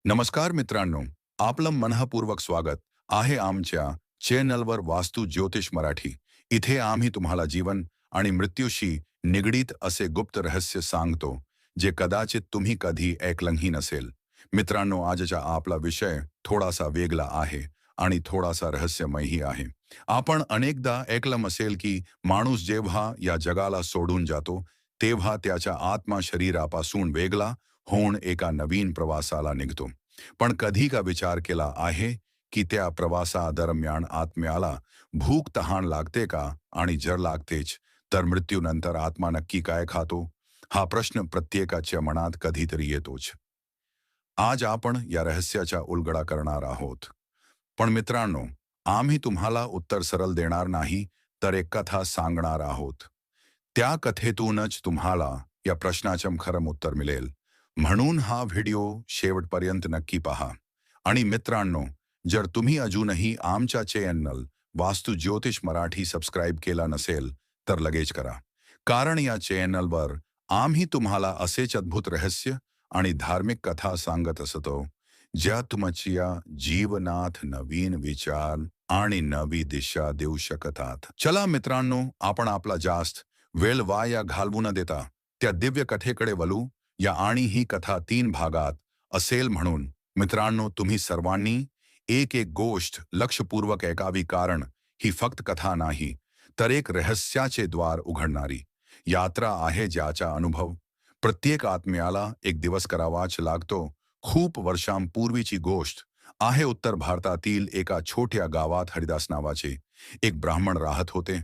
नमस्कार मित्रांनो, आपलं मनःपूर्वक स्वागत आहे आमच्या चॅनलवर वास्तू ज्योतिष मराठी. इथे आम्ही तुम्हाला जीवन आणि मृत्यूशी निगडीत असे गुप्त रहस्य सांगतो, जे कदाचित तुम्ही कधी ऐकलंही नसेल. मित्रांनो, आजचा आपला विषय थोडासा वेगळा आहे आणि थोडासा रहस्यमयही आहे. आपण अनेकदा ऐकलं असेल की माणूस जेव्हा या जगाला सोडून जातो, तेव्हा त्याच्या आत्मा शरीरापासून वेगळा होऊन एका नवीन प्रवासाला निघतो. पण कधी का विचार केला आहे की त्या प्रवासादरम्यान आत्म्याला भूक तहान लागते का, आणि जर लागतेच तर मृत्यूनंतर आत्मा नक्की काय खातो? हा प्रश्न प्रत्येकाच्या मनात कधीतरी येतोच. आज आपण या रहस्याचा उलगडा करणार आहोत. पण मित्रांनो, आम्ही तुम्हाला उत्तर सरळ देणार नाही, तर एक कथा सांगणार आहोत. त्या कथेतूनच तुम्हाला या प्रश्नाचं खरं उत्तर मिळेल. म्हणून हा व्हिडिओ शेवटपर्यंत नक्की पहा. आणि मित्रांनो, जर तुम्ही अजूनही आमच्या चॅनल वास्तू ज्योतिष मराठी सबस्क्राईब केला नसेल, तर लगेच करा. कारण या चॅनलवर आम्ही तुम्हाला असेच अद्भुत रहस्य आणि धार्मिक कथा सांगत असतो, ज्या तुमच्या जीवनात नवीन विचार आणि नवी दिशा देऊ शकतात. चला मित्रांनो, आपण आपला जास्त वेळ वाया घालवू न देता त्या दिव्य कथेकडे वळू या. आणि ही कथा 3 भागात असेल, म्हणून मित्रांनो, तुम्ही सर्वांनी एक एक गोष्ट लक्षपूर्वक ऐकावी, कारण ही फक्त कथा नाही, तर एक रहस्याचे द्वार उघडणारी यात्रा आहे, ज्याचा अनुभव प्रत्येक आत्म्याला एक दिवस करावाच लागतो. खूप वर्षांपूर्वीची गोष्ट आहे. उत्तर भारतातील एका छोट्या गावात हरिदास नावाचे एक ब्राह्मण राहत होते.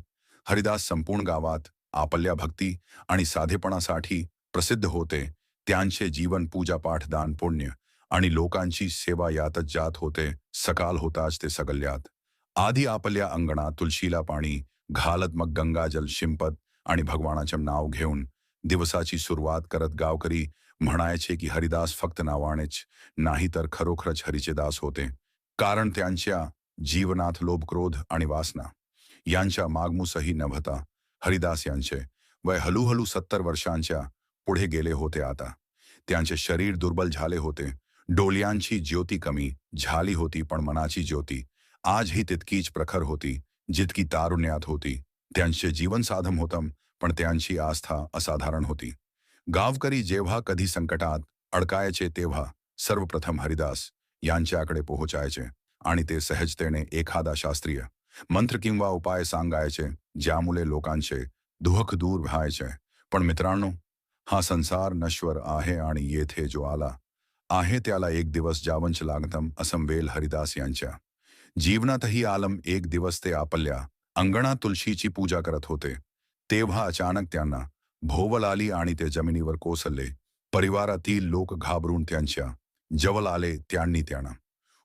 हरिदास संपूर्ण गावात आपल्या भक्ती आणि साधेपणासाठी प्रसिद्ध होते. त्यांचे जीवन पूजापाठ, दान, पुण्य आणि लोकांची सेवा यातच जात होते. सकाळ होताच ते सगळ्यात आधी आपल्या अंगणात तुळशीला पाणी घालत, मग गंगाजल शिंपत आणि भगवानाचं नाव घेऊन दिवसाची सुरुवात करत. गावकरी म्हणायचे की हरिदास फक्त नावानेच नाही, तर खरोखरच हरीचे दास होते, कारण त्यांच्या जीवनात लोभ, क्रोध आणि वासना यांच्या मागमूसही नव्हता. हरिदास यांचे वय हळूहळू 70 वर्षांच्या पुढे गेले होते. आता त्यांचे शरीर दुर्बल झाले होते. डोळ्यांची ज्योती कमी झाली होती, पण मनाची ज्योती आजही तितकीच प्रखर होती, जितकी तारुण्यात होती. त्यांचे जीवन साधम होतं, पण त्यांची आस्था असाधारण होती. गावकरी जेव्हा कधी संकटात अडकायचे, तेव्हा सर्वप्रथम हरिदास यांच्याकडे पोहोचायचे आणि ते सहजतेने एखादा शास्त्रीय मंत्र किंवा उपाय सांगायचे, ज्यामुळे लोकांचे दुःख दूर व्हायचे. पण मित्रांनो, हा संसार नश्वर आहे आणि येथे जो आला आहे त्याला एक दिवस जावंच लागतं. असं वेळ हरिदास यांच्या जीवनातही आलम. एक दिवस ते आपल्या अंगणात तुळशीची पूजा करत होते, तेव्हा अचानक त्यांना भोवळ आली आणि ते जमिनीवर कोसळले. परिवारातील लोक घाबरून त्यांच्या जवळ आले. त्यांना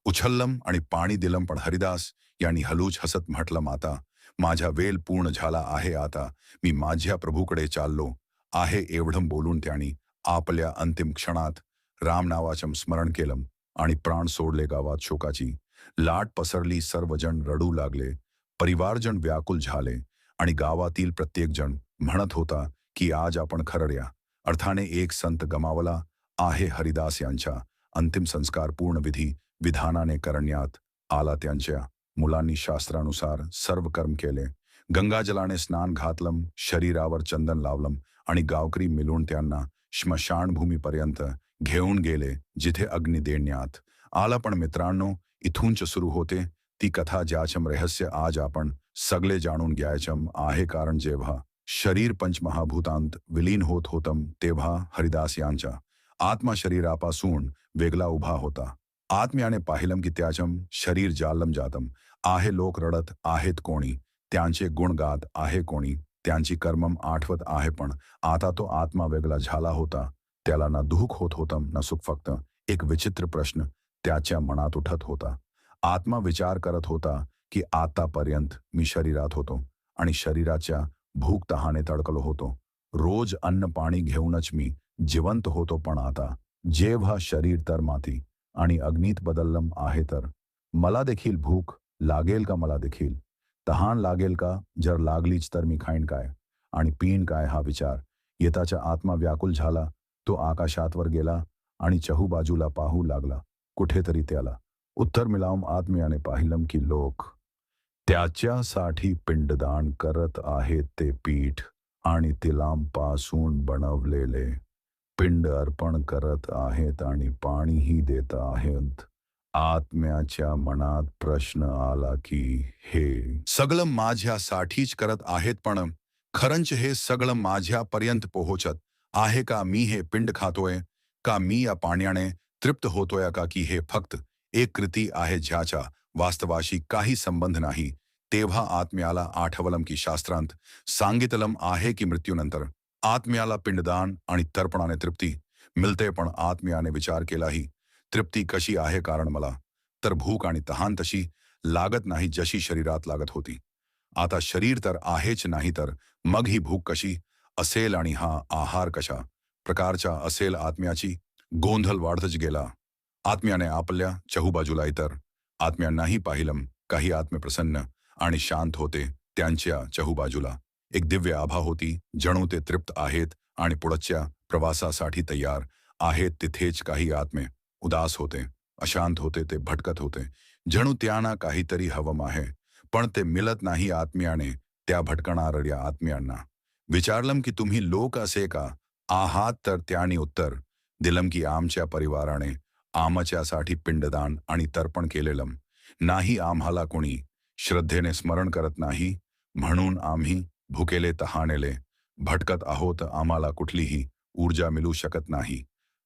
उचललं आणि पाणी दिलं, पण हरिदास यांनी हलूच हसत म्हटलं, माता, माझा वेळ पूर्ण झाला आहे. आता मी माझ्या प्रभूकडे चाललो आहे. एवढं बोलून त्यांनी आपल्या अंतिम क्षणात राम नावाचं स्मरण केलं आणि प्राण सोडले. गावात शोकाची लाट पसरली. सर्वजण रडू लागले, परिवारजण व्याकुल झाले आणि गावातील प्रत्येक जण म्हणत होता की आज आपण खऱ्या अर्थाने एक संत गमावला आहे. हरिदास यांच्या अंतिम संस्कार पूर्ण विधी विधानाने करण्यात आला. त्यांच्या मुलांनी शास्त्रानुसार सर्व कर्म केले. गंगाजलाने स्नान घातलं, शरीरावर चंदन लावलं आणि गावकरी मिळून त्यांना स्मशानभूमीपर्यंत घेऊन गेले, जिथे अग्नी देण्यात आला. पण मित्रांनो, इथूनच सुरू होते ती कथा, ज्याचं रहस्य आज आपण सगळे जाणून घ्यायचं आहे. कारण जेव्हा शरीर पंचमहाभूतांत विलीन होत होतं, तेव्हा हरिदास यांचा आत्मा शरीरापासून वेगळा उभा होता. आत्म्याने पाहिलं की त्याचं शरीर जालम जातम आहे. लोक रडत आहेत कोणी, त्यांचे गुण गात आहे कोणी, त्यांची कर्मम आठवत आहे. पण आता तो आत्मा वेगळा झाला होता. त्याला ना दुःख होत होतं ना सुख. फक्त एक विचित्र प्रश्न त्याच्या मनात उठत होता. आत्मा विचार करत होता की आतापर्यंत मी शरीरात होतो आणि शरीराच्या भूक तहाने तडकलो होतो. रोज अन्न पाणी घेऊनच मी जिवंत होतो. पण आता जेव्हा शरीर तर माती आणि अग्नीत बदललं आहे, तर मला देखील भूक लागेल का? मला देखील तहान लागेल का? जर लागलीच तर मी खाईन काय आणि पीन काय? हा विचार येताचा आत्मा व्याकुल झाला. तो आकाशातवर गेला आणि चहूबाजूला पाहू लागला. कुठेतरी त्याला उत्तर मिळावून आत्म्याने पाहिलं की लोक त्याच्यासाठी पिंडदान करत आहेत. ते पीठ आणि तिलांपासून बनवलेले पिंड अर्पण करत आहेत आणि पाणीही देत आहेत. आत्म्याच्या मनात प्रश्न आला की हे सगळं माझ्यासाठीच करत आहेत, पण खरंच हे सगळं माझ्यापर्यंत पोहोचत आहे का? मी हे पिंड खातोय का? मी या पाण्याने तृप्त होतोय का? की हे फक्त एक कृती आहे ज्याचा वास्तवाशी काही संबंध नाही? तेव्हा आत्म्याला आठवलं की शास्त्रांत सांगितलं आहे की मृत्यूनंतर आत्म्याला पिंडदान आणि तर्पणाने तृप्ती मिळते. पण आत्म्याने विचार केलाही तृप्ती कशी आहे? कारण मला तर भूक आणि तहान तशी लागत नाही जशी शरीरात लागत होती. आता शरीर तर आहेच नाही, तर मग ही भूक कशी असेल आणि हा आहार कशा प्रकारचा असेल? आत्म्याची गोंधळ वाढतच गेला. आत्म्याने आपल्या चहूबाजूला इतर आत्म्यांनाही पाहिलं. काही आत्मे प्रसन्न आणि शांत होते. त्यांच्या चहूबाजूला एक दिव्य आभा होती, जणू ते तृप्त आहेत आणि पुढच्या प्रवासासाठी तयार आहेत. तिथेच काही आत्मे उदास होते, अशांत होते, ते भटकत होते, जणू त्यांना काहीतरी हवं आहे पण ते मिळत नाही. आत्म्याने त्या भटकणाऱ्या आत्म्यांना विचारलं की तुम्ही लोक असे का आहात? तर त्यांनी उत्तर दिलं की आमच्या परिवाराने आमच्यासाठी पिंडदान आणि तर्पण केलेलं नाही. आम्हाला कोणी श्रद्धेने स्मरण करत नाही, म्हणून आम्ही भुकेले तहानेले भटकत आहोत. आम्हाला कुठलीही ऊर्जा मिळू शकत नाही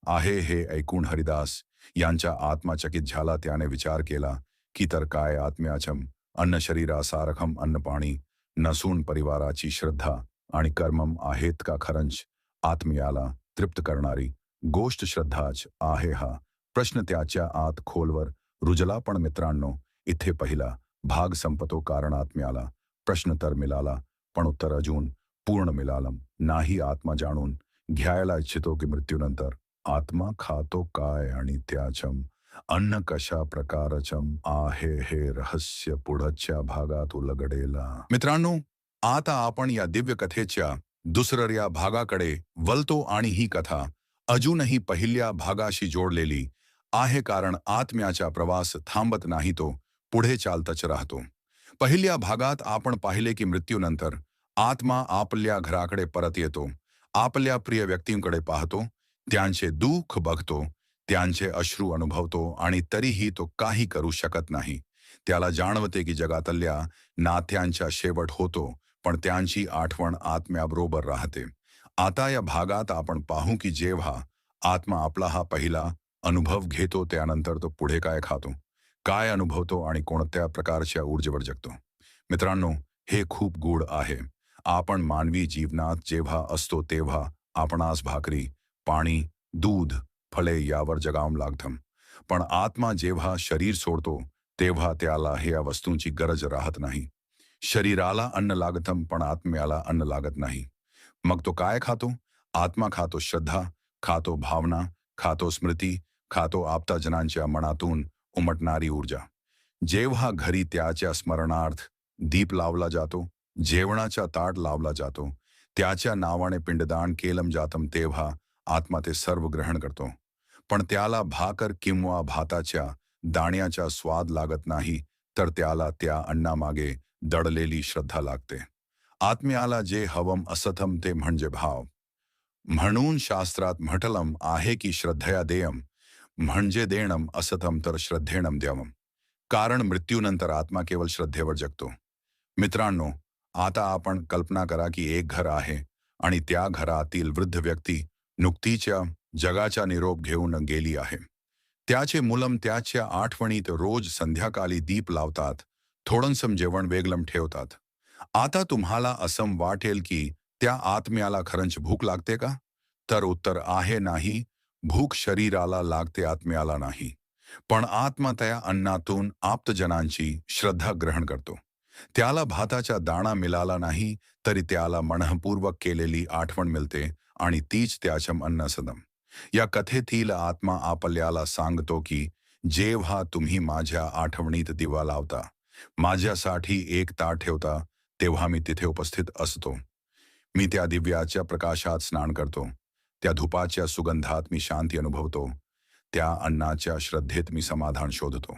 आहे. हे ऐकून हरिदास यांचा आत्मा चकित झाला. त्याने विचार केला की तर काय आत्म्याचम अन्न शरीरासारखम अन्न पाणी नसून परिवाराची श्रद्धा आणि कर्मम आहेत का? खरंच आत्म्याला तृप्त करणारी गोष्ट श्रद्धाच आहे. हा प्रश्न त्याच्या आत खोलवर रुजला. पण मित्रांनो, इथे पहिला भाग संपतो, कारण आत्म्याला प्रश्न तर मिळाला, पण उत्तर अजून पूर्ण मिळालं नाही. आत्मा जाणून घ्यायला इच्छितो की मृत्यूनंतर आत्मा खातो काय आणि त्याचम अन्न कशा प्रकारचम आहे. हे रहस्य पुढच्या भागात उलगडेला. मित्रांनो, आता आपण या दिव्य कथेच्या दुसऱ्या भागाकडे वळतो आणि ही कथा अजूनही पहिल्या भागाशी जोडलेली आहे, कारण आत्म्याचा प्रवास थांबत नाही, तो पुढे चालतच राहतो. पहिल्या भागात आपण पाहिले की मृत्यूनंतर आत्मा आपल्या घराकडे परत येतो, आपल्या प्रिय व्यक्तींकडे पाहतो, त्यांचे दुःख बघतो, त्यांचे अश्रू अनुभवतो आणि तरीही तो काही करू शकत नाही. त्याला जाणवते की जगातल्या नात्यांचा शेवट होतो, पण त्यांची आठवण आत्म्याबरोबर राहते. आता या भागात आपण पाहू की जेव्हा आत्मा आपला हा पहिला अनुभव घेतो, त्यानंतर तो पुढे काय खातो, काय अनुभवतो आणि कोणत्या प्रकारच्या ऊर्जेवर जगतो. मित्रांनो, हे खूप गूढ आहे. आपण मानवी जीवनात जेव्हा असतो तेव्हा आपणास भाकरी, पाणी, दूध, फळे यावर जगावं लागतं. पण आत्मा जेव्हा शरीर सोडतो तेव्हा त्याला ह्या वस्तूंची गरज राहत नाही. शरीराला अन्न लागतं, पण आत्म्याला अन्न लागत नाही. मग तो काय खातो? आत्मा खातो श्रद्धा, खातो भावना, खातो स्मृती, खातो आप्तजनांच्या मनातून उमटणारी ऊर्जा. जेव्हा घरी त्याच्या स्मरणार्थ दीप लावला जातो, जेवणाचा ताट लावला जातो, त्याच्या नावाने पिंडदान केलं जातं, तेव्हा आत्मा ते सर्व ग्रहण करतो. पण त्याला भाकर किंवा भाताच्या दाण्याचा स्वाद लागत नाही, तर त्याला त्या अन्नामागे दडलेली श्रद्धा लागते. आत्म्याला जे हवं असतं ते म्हणजे भाव. म्हणून शास्त्रात म्हटलं आहे की श्रद्धया देयम, म्हणजे देणं असतं तर श्रद्धेणं द्यावं. कारण मृत्यूनंतर आत्मा केवळ श्रद्धेवर जगतो. मित्रांनो, आता आपण कल्पना करा की एक घर आहे आणि त्या घरातील वृद्ध व्यक्ती नुकतीच्या जगाचा निरोप घेऊन गेली आहे. त्याचे मुलं त्याच्या आठवणीत रोज संध्याकाळी दीप लावतात, थोडंसं जेवण वेगळं ठेवतात. आता तुम्हाला असं वाटेल की त्या आत्म्याला खरंच भूक लागते का? तर उत्तर आहे नाही. भूक शरीराला लागते, आत्म्याला नाही. पण आत्मा त्या अन्नातून आप्तजनांची श्रद्धा ग्रहण करतो. त्याला भाताचा दाणा मिळाला नाही तरी त्याला मनःपूर्वक केलेली आठवण मिळते आणि तीच त्याचं अन्न सदम. या कथेतील आत्मा आपल्याला सांगतो की जेव्हा तुम्ही माझ्या आठवणीत दिवा लावता, माझ्यासाठी एक ताट ठेवता, तेव्हा मी तिथे उपस्थित असतो. मी त्या दिव्याच्या प्रकाशात स्नान करतो, त्या धुपाच्या सुगंधात मी शांती अनुभवतो, त्या अन्नाच्या श्रद्धेत मी समाधान शोधतो.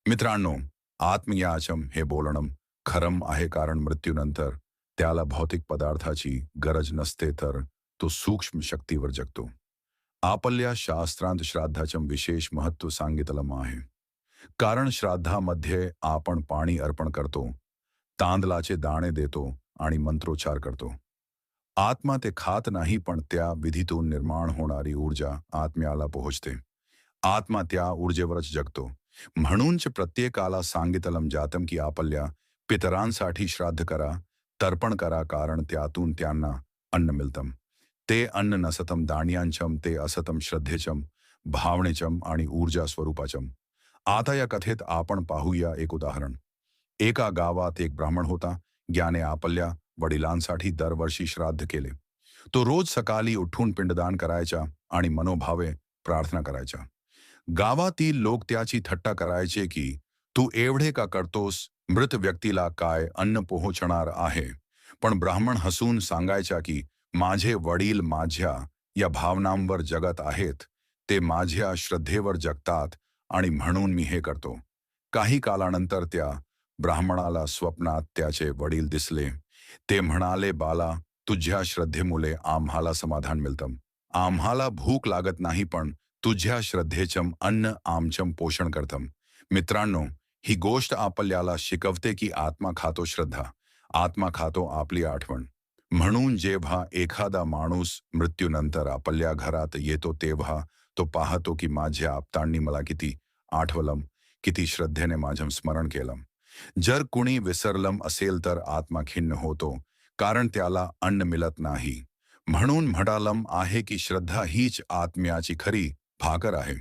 मित्रांनो, आत्मयाचम हे बोलणं खरं आहे, कारण मृत्यूनंतर त्याला भौतिक पदार्थाची गरज नसते, तर तो सूक्ष्म शक्तीवर जगतो. आपल्या शास्त्रांत श्राद्धाचं विशेष महत्त्व सांगितलं आहे. कारण श्राद्धामध्ये आपण पाणी अर्पण करतो, तांदळाचे दाणे देतो आणि मंत्रोच्चार करतो. आत्मा ते खात नाही, पण त्या विधीतून निर्माण होणारी ऊर्जा आत्म्याला पोहोचते. आत्मा त्या ऊर्जेवरच जगतो. म्हणूनच प्रत्येकाला सांगितलं जातं की आपल्या पितरांसाठी श्राद्ध करा, तर्पण करा, कारण त्यातून त्यांना अन्न मिळतं. ते अन्न नसतम दाण्यांचम, ते असतम श्रद्धेचम, भावनेचम आणि ऊर्जा स्वरूपाचम. आता या कथेत आपण पाहूया एक उदाहरण. एका गावात एक ब्राह्मण होता. ज्याने आपल्या वडिलांसाठी दरवर्षी श्राद्ध केले. तो रोज सकाळी उठून पिंडदान करायचा आणि मनोभावे प्रार्थना करायचा. गावातील लोक त्याची थट्टा करायचे की तू एवढे का करतोस, मृत व्यक्तीला काय अन्न पोहोचणार आहे. पण ब्राह्मण हसून सांगायचा की माझे वडील माझ्या या भावनांवर जगत आहेत, ते माझ्या श्रद्धेवर जगतात आणि म्हणून मी हे करतो. काही कालानंतर त्या ब्राह्मणाला स्वप्नात त्याचे वडील दिसले. ते म्हणाले, बाला, तुझ्या श्रद्धेमुळे आम्हाला समाधान मिळतं. आम्हाला भूक लागत नाही, पण तुझ्या श्रद्धेचम अन्न आमचम पोषण करतं. मित्रांनो, ही गोष्ट आपल्याला शिकवते की आत्मा खातो श्रद्धा, आत्मा खातो आपली आठवण. म्हणून जेव्हा एखादा माणूस मृत्यूनंतर आपल्या घरात येतो, तेव्हा तो पाहतो की माझ्या आप्तांनी मला किती आठवलं, किती श्रद्धेने माझं स्मरण केलं. जर कुणी विसरलं असेल तर आत्मा खिन्न होतो, कारण त्याला अन्न मिळत नाही. म्हणून म्हणालम आहे की श्रद्धा हीच आत्म्याची खरी भाकर आहे.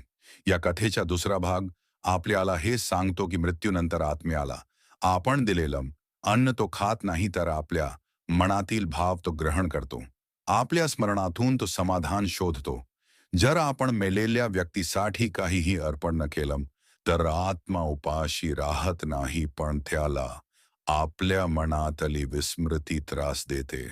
या कथेचा दुसरा भाग आपल्याला हे सांगतो की मृत्यूनंतर आत्म्याला आपण दिलेलं अन्न तो खात नाही, तर आपल्या मनातील भाव तो ग्रहण करतो. आपल्या स्मरणातून तो समाधान शोधतो. जर आपण मेलेल्या व्यक्तीसाठी काहीही अर्पण न केलं तर आत्मा उपाशी राहत नाही, पण त्याला आपल्या मनातली विस्मृती त्रास देते.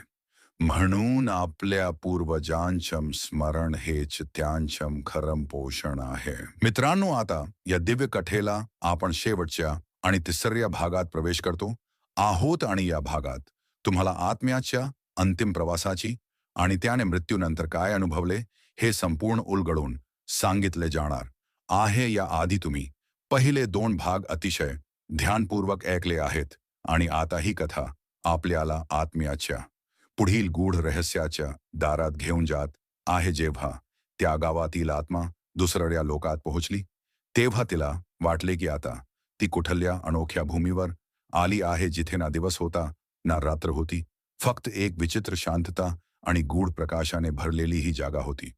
म्हणून आपल्या पूर्वजांचम स्मरण हेच त्यांचम खरं पोषण आहे. मित्रांनो, आता या दिव्य कथेला आपण शेवटच्या आणि तिसऱ्या भागात प्रवेश करतो आहोत, आणि या भागात तुम्हाला आत्म्याच्या अंतिम प्रवासाची आणि त्याने मृत्यूनंतर काय अनुभवले हे संपूर्ण उलगडून सांगितले जाणार आहे. या आधी तुम्ही पहिले 2 भाग अतिशय ध्यानपूर्वक ऐकले आहेत, आणि आता ही कथा आपल्याला आत्म्याच्या पुढील गूढ रहस्याच्या दारात घेऊन जात आहे. जेव्हा त्या गावातील आत्मा दुसऱ्या लोकात पोहोचली, तेव्हा तिला वाटले की आता ती कुठल्या अनोख्या भूमीवर आली आहे, जिथे ना दिवस होता ना रात्र होती. फक्त एक विचित्र शांतता आणि गूढ प्रकाशाने भरलेली ही जागा होती.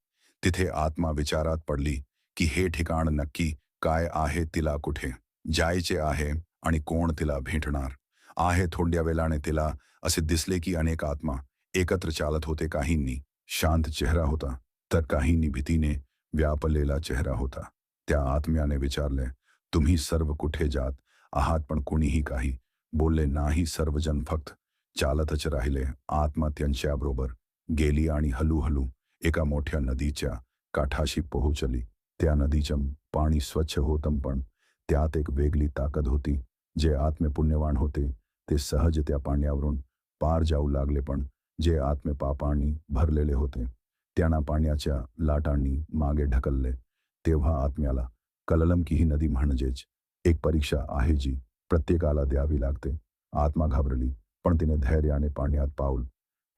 तिथे आत्मा विचारात पडली की हे ठिकाण नक्की काय आहे, तिला कुठे जायचे आहे आणि कोण तिला भेटणार आहे. थोड्या वेळाने तिला असे दिसले की अनेक आत्मा एकत्र चालत होते. काहींनी शांत चेहरा होता, तर काहींनी भीतीने व्यापलेला चेहरा होता. त्या आत्म्याने विचारले, तुम्ही सर्व कुठे जात आहात? पण कुणीही काही बोलले नाही. सर्वजण फक्त चालतच राहिले. आत्मा त्यांच्याबरोबर गेली आणि हळूहळू एका मोठ्या नदीच्या काठाशी पोहोचली. त्या नदीचं पाणी स्वच्छ होतं, पण त्यात एक वेगळी ताकद होती. जे आत्मे पुण्यवान होते ते सहज त्या पाण्यावरून पार जाऊ लागले, पण जे आत्मे पापांनी भरलेले होते त्यांना पाण्याच्या लाटांनी मागे ढकलले. तेव्हा आत्म्याला कळलं की ही नदी म्हणजेच एक परीक्षा आहे, जी प्रत्येकाला द्यावी लागते. आत्मा घाबरली, पण तिने धैर्याने पाण्यात पाऊल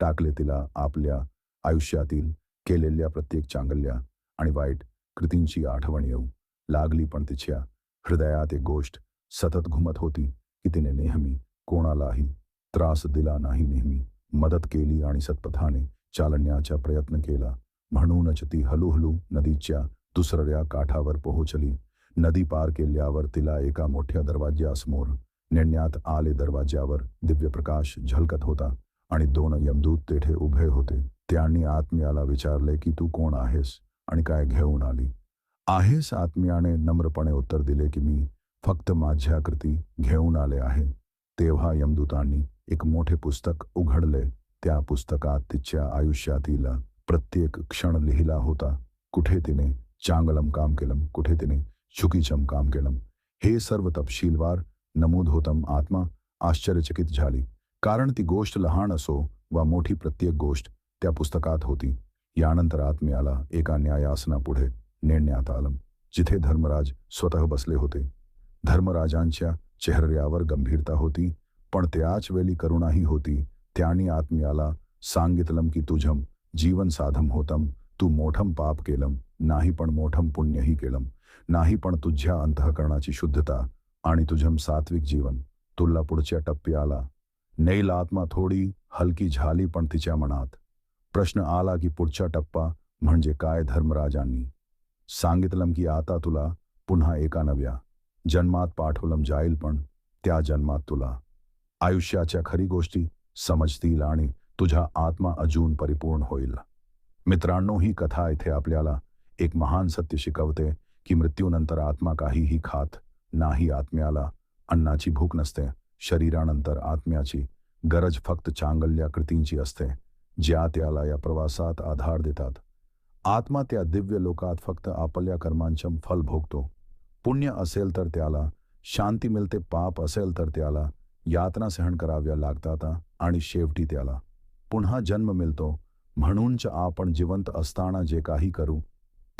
टाकले. तिला आपल्या आयुष्यातील केलेल्या प्रत्येक चांगल्या आणि वाईट कृतींची आठवण येऊ लागली, पण तिच्या हृदयात एक गोष्ट सतत घुमत होती की तिने नेहमी कोणालाही त्रास दिला नाही, नेहमी मदत केली आणि सत्पथाने चालण्याचा प्रयत्न केला. म्हणूनच ती हळूहळू नदीच्या दुसऱ्या काठावर पोहोचली. नदी पार केल्यावर तिला एका मोठ्या दरवाज्यासमोर नेण्यात आले. दरवाज्यावर दिव्य प्रकाश झलकत होता आणि 2 यमदूत तेथे उभे होते. त्यांनी आत्म्याला विचारले की तू कोण आहेस आणि काय घेऊन आली आहेस? आत्म्याने नम्रपणे उत्तर दिले की मी फक्त माझ्या कृती घेऊन आले आहे. तेव्हा यमदूतांनी एक मोठे पुस्तक उघडले. त्या पुस्तकात तिच्या आयुष्यातील प्रत्येक क्षण लिहिला होता. कुठे तिने चांगलं काम केलं, कुठे तिने चुकीचं काम केलं. हे सर्व तपशीलवार नमूद होतं. आत्मा आश्चर्यचकित झाली, कारण ती गोष्ट लहान असो वा मोठी, प्रत्येक गोष्ट त्या पुस्तकात होती. यानंतर आत्म्याला एका न्यायासनापुढे नेण्यात आलं, जिथे धर्मराज स्वतः बसले होते. धर्मराजांच्या चेहऱ्यावर गंभीरता होती, पण त्याच वेळी करुणाही होती. त्यांनी आत्म्याला सांगितलं की तुझं जीवन साधम होतं. तू मोठं पाप केलं नाही, पण मोठं पुण्यही केलं नाही, पण तुझ्या अंतःकरणाची शुद्धता आणि तुझं सात्विक जीवन तुला पुढच्या टप्प्याला नेईल. आत्मा थोडी हलकी झाली, पण तिच्या मनात प्रश्न आला की पुढचा टप्पा म्हणजे काय. धर्मराजांनी सांगितलं की आता तुला पुन्हा एका नव्या जन्मात पाठवलं जाईल, पण त्या जन्मात तुला आयुष्याच्या खरी गोष्टी समजतील आणि तुझा आत्मा अजून परिपूर्ण होईल. मित्रांनो, ही कथा इथे आपल्याला एक महान सत्य शिकवते की मृत्यूनंतर आत्मा काहीही खात नाही. आत्म्याला अन्नाची भूक नसते. शरीरानंतर आत्म्याची गरज फक्त चांगल्या कृतींची असते, ज्या त्याला या प्रवासात आधार देतात. आत्मा त्या दिव्य लोकात फक्त आपल्या कर्मांचं फल भोगतो. पुण्य असेल तर त्याला शांती मिळते, पाप असेल तर त्याला यातना सहन कराव्या लागतात आणि शेवटी त्याला पुन्हा जन्म मिळतो. म्हणूनच आपण जिवंत असताना जे काही करू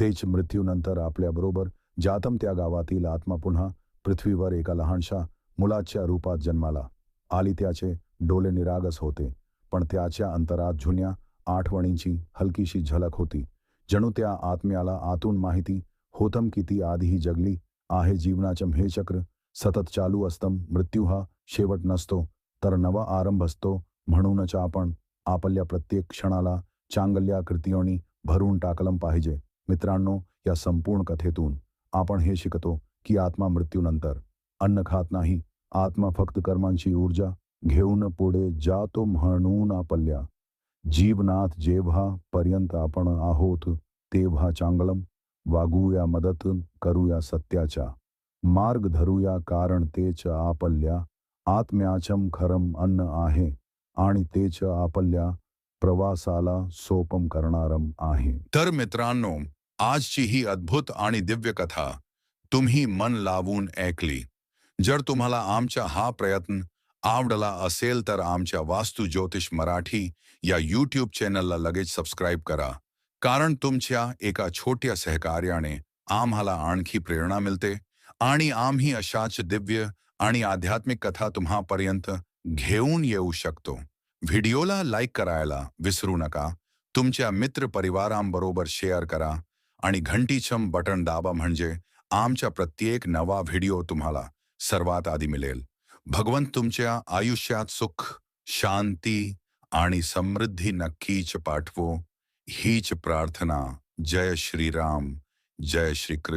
तेच मृत्यूनंतर आपल्याबरोबर जातम. त्या गावातील आत्मा पुन्हा पृथ्वीवर एका लहानशा मुलाच्या रूपात जन्माला आली. त्याचे डोळे निरागस होते, पण त्याच्या अंतरात जुन्या आठवणींची हलकीशी झलक होती. जणू त्या आत्म्याला आतून माहिती होतं की ती आधीही जगली आहे. जीवनाचं हे चक्र सतत चालू असतं. मृत्यू हा शेवट नसतो, तर नवा आरंभ असतो. म्हणूनच आपण आपल्या प्रत्येक क्षणाला चांगल्या कृतींनी भरून टाकलं पाहिजे. मित्रांनो, या संपूर्ण कथेतून आपण हे शिकतो की आत्मा मृत्यूनंतर अन्न खात नाही. आत्मा फक्त कर्मांची ऊर्जा घेऊन पुढे जातो. म्हणून आपल्या जीवनात जेव्हा पर्यंत आपण आहोत तेव्हा चांगलं वागूया, मदत करूया, सत्याचा मार्ग धरूया, कारण तेच आपल्या आत्म्याचं खरं अन्न आहे आणि तेच आपल्या प्रवासाला सोपं करणारं आहे. तर मित्रांनो, आजची ही अद्भुत आणि दिव्य कथा तुम्ही मन लावून ऐकली. जर तुम्हाला आमचा हा प्रयत्न आवडला असेल तर आमच्या वास्तू ज्योतिष मराठी या यूट्यूब चॅनलला लगेच सबस्क्राईब करा, कारण तुमच्या एका छोट्या सहकार्याने आम्हाला आणखी प्रेरणा मिळते आणि आम्ही अशाच दिव्य आणि आध्यात्मिक कथा तुम्हापर्यंत घेऊन येऊ शकतो. व्हिडिओला लाईक करायला विसरू नका. तुमच्या मित्र परिवारांबरोबर शेअर करा आणि घंटीचं बटन दाबा, म्हणजे आमचा प्रत्येक नवा व्हिडिओ तुम्हाला सर्वात आधी मिळेल. भगवंत तुमच्या आयुष्यात सुख, शांती आणि समृद्धी नक्कीच पाठवो, हीच प्रार्थना. जय श्रीराम, जय श्री कृष्ण.